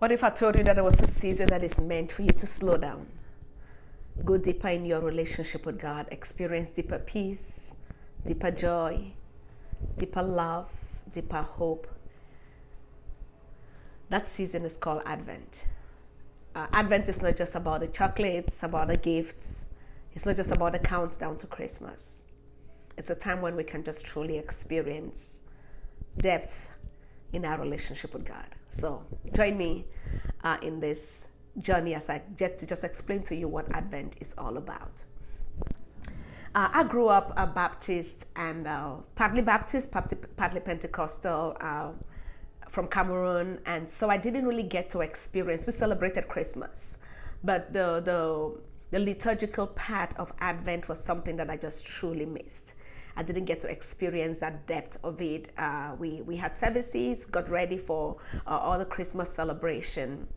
What if I told you that there was a season that is meant for you to slow down, go deeper in your relationship with God, experience deeper peace, deeper joy, deeper love, deeper hope? That season is called Advent. Advent is not just about the chocolates, about the gifts. It's not just about the countdown to Christmas. It's a time when we can just truly experience depth in our relationship with God. So join me in this journey as I get to just explain to you what Advent is all about. I grew up a Baptist and partly Baptist, partly Pentecostal, from Cameroon, and so I didn't really get to experience. We celebrated Christmas, but the liturgical part of Advent was something that I just truly missed. I didn't get to experience that depth of it. We had services, got ready for all the Christmas celebration,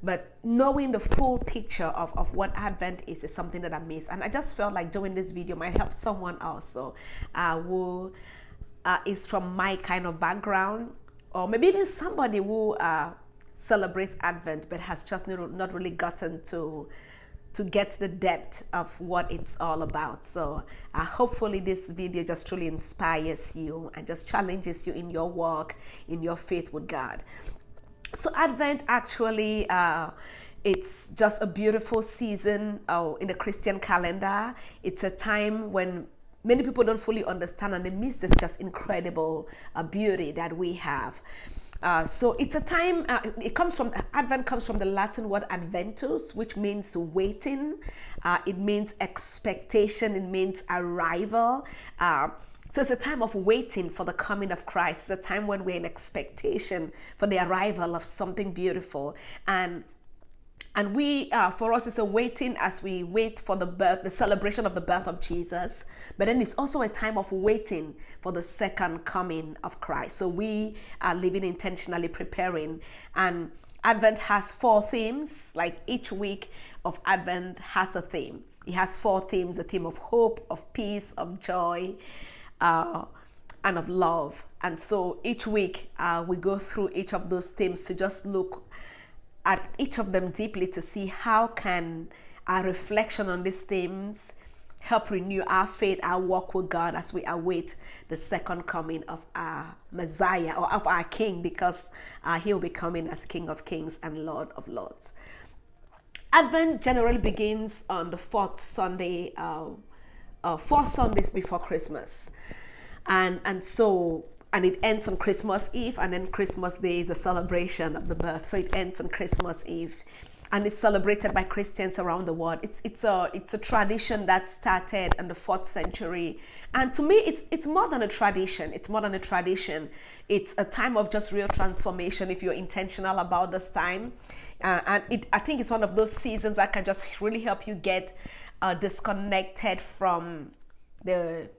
but knowing the full picture of what Advent is something that I missed. And I just felt like doing this video might help someone also who is from my kind of background, or maybe even somebody who celebrates Advent but has just not really gotten to get the depth of what it's all about. So hopefully this video just truly inspires you and just challenges you in your walk, in your faith with God. So Advent actually, it's just a beautiful season in the Christian calendar. It's a time when many people don't fully understand, and they miss this just incredible beauty that we have. So it's a time, Advent comes from the Latin word adventus, which means waiting. It means expectation. It means arrival. So it's a time of waiting for the coming of Christ. It's a time when we're in expectation for the arrival of something beautiful. And we, for us, it's a waiting as we wait for the celebration of the birth of Jesus. But then it's also a time of waiting for the second coming of Christ. So we are living intentionally preparing. And Advent has 4 themes. Like each week of Advent has a theme. It has 4 themes: a theme of hope, of peace, of joy, and of love. And so each week we go through each of those themes to just look at each of them deeply to see how can our reflection on these themes help renew our faith, our walk with God as we await the second coming of our Messiah, or of our King, because he'll be coming as King of Kings and Lord of Lords. Advent generally begins on the 4th Sunday, 4 Sundays before Christmas, and it ends on Christmas Eve, and then Christmas Day is a celebration of the birth. So it ends on Christmas Eve, and it's celebrated by Christians around the world. It's a tradition that started in the 4th century, and to me, it's more than a tradition. It's more than a tradition. It's a time of just real transformation if you're intentional about this time, I think it's one of those seasons that can just really help you get disconnected from the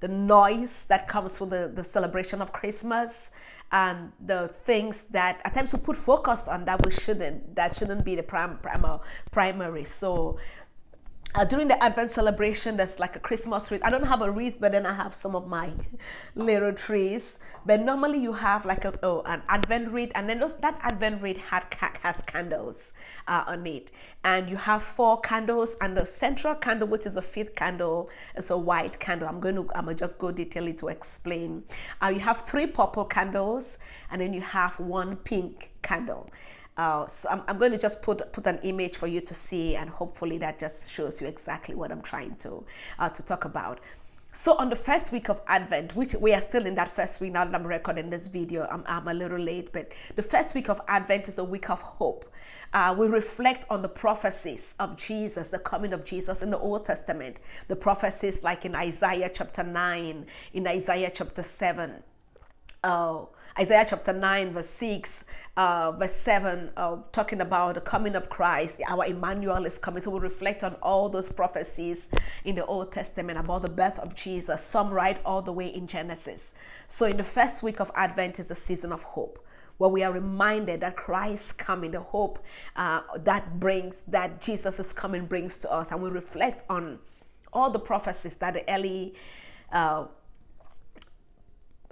noise that comes with the celebration of Christmas, and the things that at times we put focus on that shouldn't be the primary. So during the Advent celebration, there's like a Christmas wreath. I don't have a wreath, but then I have some of my little trees. But normally you have like an Advent wreath, and then that Advent wreath has candles on it. And you have 4 candles, and the central candle, which is the 5th candle, is a white candle. I'm gonna just go detailedly to explain. You have 3 purple candles, and then you have 1 pink candle. So I'm going to just put an image for you to see, and hopefully that just shows you exactly what I'm trying to talk about. So on the first week of Advent, which we are still in that first week now that I'm recording this video, I'm a little late, but the first week of Advent is a week of hope. We reflect on the prophecies of Jesus, the coming of Jesus in the Old Testament, the prophecies like in Isaiah chapter 9, in Isaiah chapter 7, Isaiah chapter 9, verse 6, verse 7, talking about the coming of Christ. Our Emmanuel is coming. So we reflect on all those prophecies in the Old Testament about the birth of Jesus, some right all the way in Genesis. So in the first week of Advent is a season of hope, where we are reminded that Christ's coming, the hope that Jesus is coming brings to us. And we reflect on all the prophecies that the early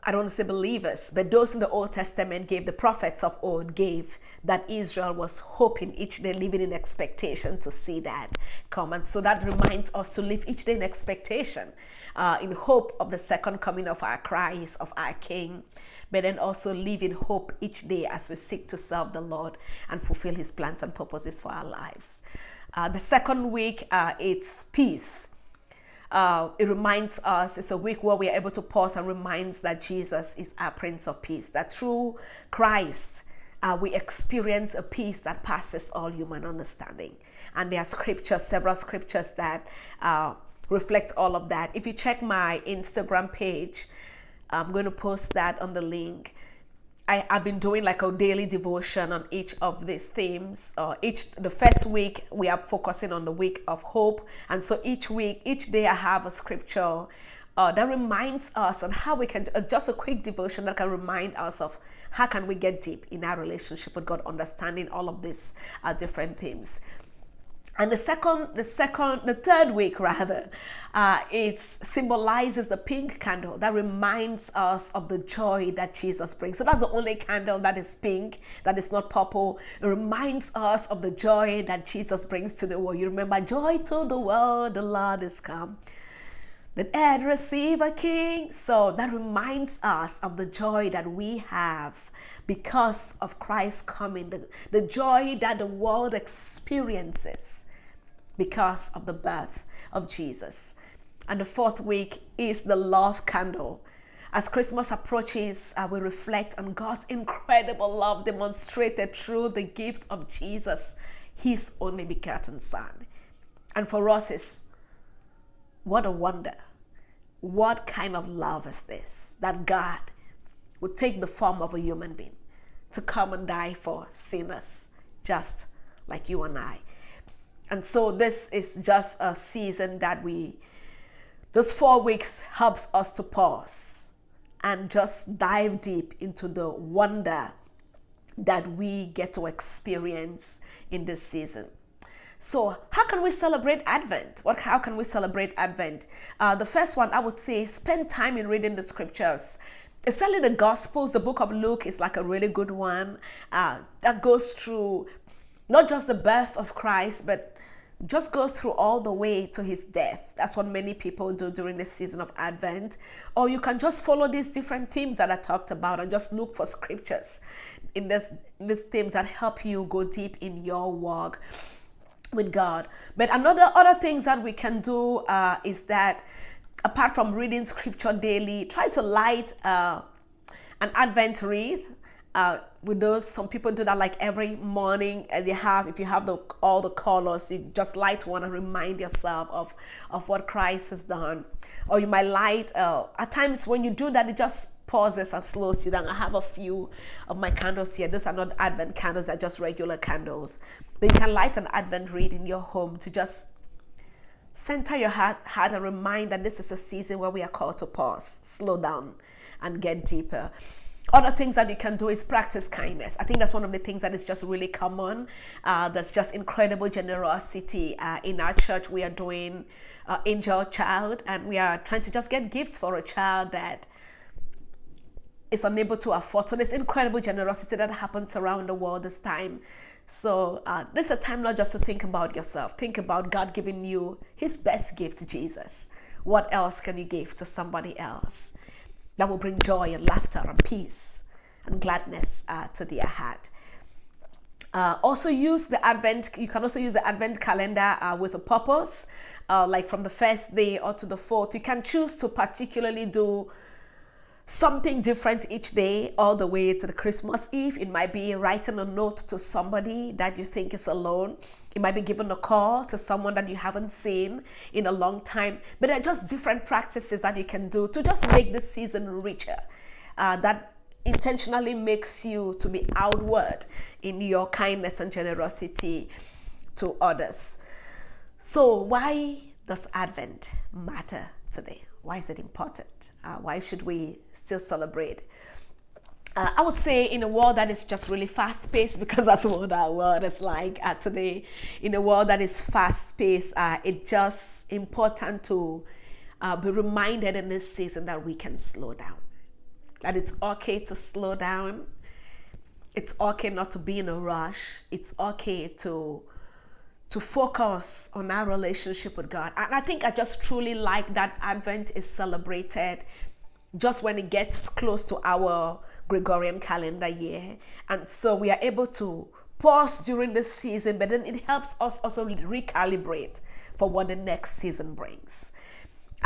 I don't want to say believers, but those in the Old Testament gave, the prophets of old gave, that Israel was hoping each day, living in expectation to see that come. And so that reminds us to live each day in expectation, in hope of the second coming of our Christ, of our King, but then also live in hope each day as we seek to serve the Lord and fulfill his plans and purposes for our lives. The second week, it's peace. It reminds us, it's a week where we are able to pause and reminds that Jesus is our Prince of Peace, that through Christ, we experience a peace that passes all human understanding. And there are scriptures, several scriptures that reflect all of that. If you check my Instagram page, I'm going to post that on the link. I've been doing like a daily devotion on each of these themes. The first week we are focusing on the week of hope, and so each day I have a scripture that reminds us on how we can, just a quick devotion that can remind us of how can we get deep in our relationship with God, understanding all of these different themes. And the third week rather, it symbolizes the pink candle that reminds us of the joy that Jesus brings. So that's the only candle that is pink, that is not purple. It reminds us of the joy that Jesus brings to the world. You remember, joy to the world, the Lord is come. The earth receive a king. So that reminds us of the joy that we have because of Christ's coming, the joy that the world experiences because of the birth of Jesus. And the fourth week is the love candle. As Christmas approaches, we reflect on God's incredible love demonstrated through the gift of Jesus, his only begotten Son. And for us, what a wonder. What kind of love is this? That God would take the form of a human being to come and die for sinners, just like you and I. And so this is just a season that those 4 weeks helps us to pause and just dive deep into the wonder that we get to experience in this season. So how can we celebrate Advent? How can we celebrate Advent? The first one, I would say, spend time in reading the scriptures, especially the Gospels. The book of Luke is like a really good one that goes through not just the birth of Christ, but just goes through all the way to his death. That's what many people do during this season of Advent. Or you can just follow these different themes that I talked about and just look for scriptures in these themes that help you go deep in your walk with God. But other things that we can do is that, apart from reading scripture daily, try to light an Advent wreath. With those, some people do that like every morning, and if you have all the colors, you just light one and remind yourself of what Christ has done. Or you might light, at times when you do that, it just pauses and slows you down. I have a few of my candles here. These are not Advent candles, they're just regular candles. But you can light an Advent wreath in your home to just center your heart and remind that this is a season where we are called to pause, slow down, and get deeper. Other things that you can do is practice kindness. I think that's one of the things that is just really common. There's just incredible generosity. In our church, we are doing Angel Child, and we are trying to just get gifts for a child that is unable to afford. So there's incredible generosity that happens around the world this time. So this is a time not just to think about yourself. Think about God giving you his best gift, Jesus. What else can you give to somebody else that will bring joy and laughter and peace and gladness to their heart? Also use the Advent. You can also use the Advent calendar with a purpose, like from the first day or to the fourth. You can choose to particularly do something different each day all the way to the Christmas Eve. It might be writing a note to somebody that you think is alone. It might be giving a call to someone that you haven't seen in a long time. But there are just different practices that you can do to just make this season richer. That intentionally makes you to be outward in your kindness and generosity to others. So why does Advent matter today? Why is it important? Why should we still celebrate? I would say in a world that is just really fast-paced, because that's what our world is like today. In a world that is fast-paced, it's just important to be reminded in this season that we can slow down. that it's okay to slow down. It's okay not to be in a rush. It's okay to focus on our relationship with God. And I think I just truly like that Advent is celebrated just when it gets close to our Gregorian calendar year. And so we are able to pause during this season, but then it helps us also recalibrate for what the next season brings.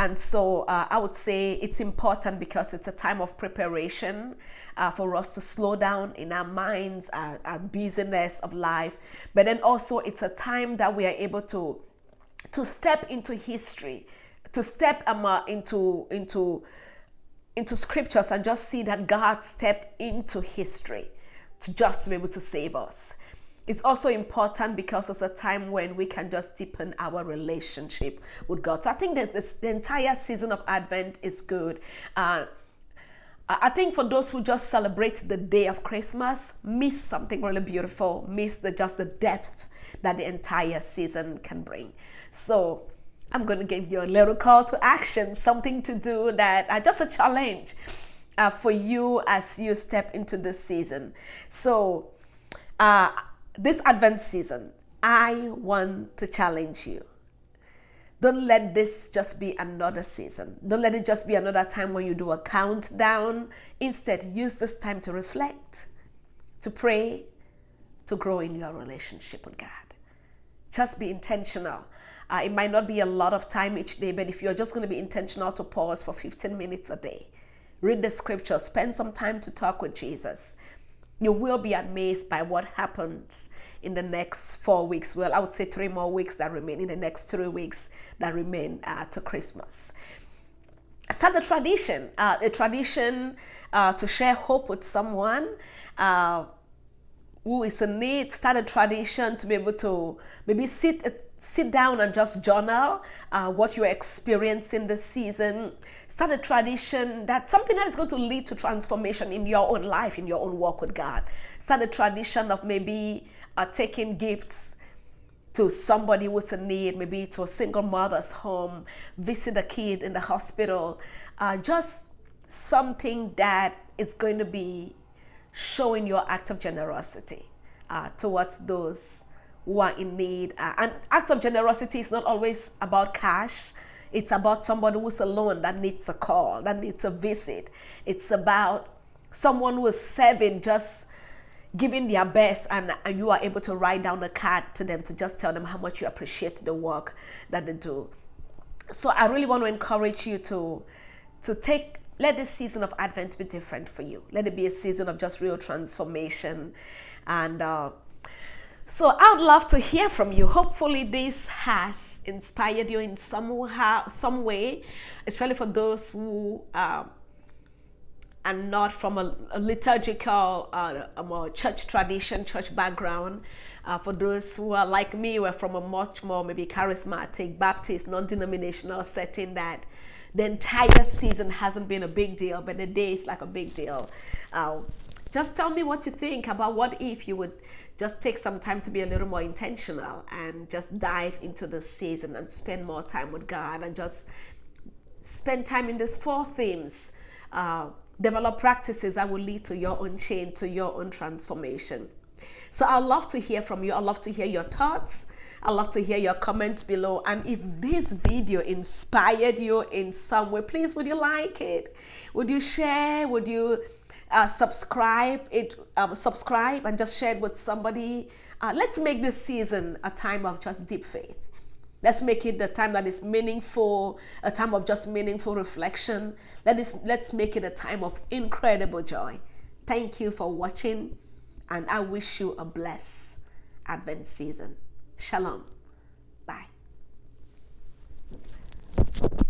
And so I would say it's important because it's a time of preparation for us to slow down in our minds, our busyness of life. But then also it's a time that we are able to step into history, to step into scriptures and just see that God stepped into history to be able to save us. It's also important because it's a time when we can just deepen our relationship with God. So I think the entire season of Advent is good. I think for those who just celebrate the day of Christmas, miss something really beautiful, miss just the depth that the entire season can bring. So I'm going to give you a little call to action, something to do that just a challenge for you as you step into this season. So this Advent season, I want to challenge you. Don't let this just be another season. Don't let it just be another time when you do a countdown. Instead, use this time to reflect, to pray, to grow in your relationship with God. Just be intentional. It might not be a lot of time each day, but if you're just going to be intentional to pause for 15 minutes a day, read the scripture, spend some time to talk with Jesus, you will be amazed by what happens in the next 4 weeks. Well, I would say 3 more weeks that remain, in the next 3 weeks that remain to Christmas. Start a tradition to share hope with someone who is in need. Start a tradition to be able to maybe sit down and just journal what you're experiencing this season. Start a tradition, that's something that is going to lead to transformation in your own life, in your own walk with God. Start a tradition of maybe taking gifts to somebody who's in need, maybe to a single mother's home, visit a kid in the hospital. Just something that is going to be showing your act of generosity towards those who are in need. And act of generosity is not always about cash. It's about somebody who's alone that needs a call, that needs a visit. It's about someone who is serving, just giving their best, and you are able to write down a card to them to just tell them how much you appreciate the work that they do. So I really want to encourage you to let this season of Advent be different for you. Let it be a season of just real transformation. And so I would love to hear from you. Hopefully this has inspired you in some way, especially for those who are not from a liturgical church tradition, church background. For those who are like me, we're from a much more maybe charismatic, Baptist, non-denominational setting that the entire season hasn't been a big deal, but the day is like a big deal. Just tell me what you think about what if you would just take some time to be a little more intentional and just dive into the season and spend more time with God and just spend time in these 4 themes. Develop practices that will lead to your own change, to your own transformation. So I'd love to hear from you. I'd love to hear your thoughts. I'd love to hear your comments below. And if this video inspired you in some way, please, would you like it? Would you share? Would you subscribe and just share it with somebody? Let's make this season a time of just deep faith. Let's make it the time that is meaningful, a time of just meaningful reflection. Let's make it a time of incredible joy. Thank you for watching, and I wish you a blessed Advent season. Shalom. Bye.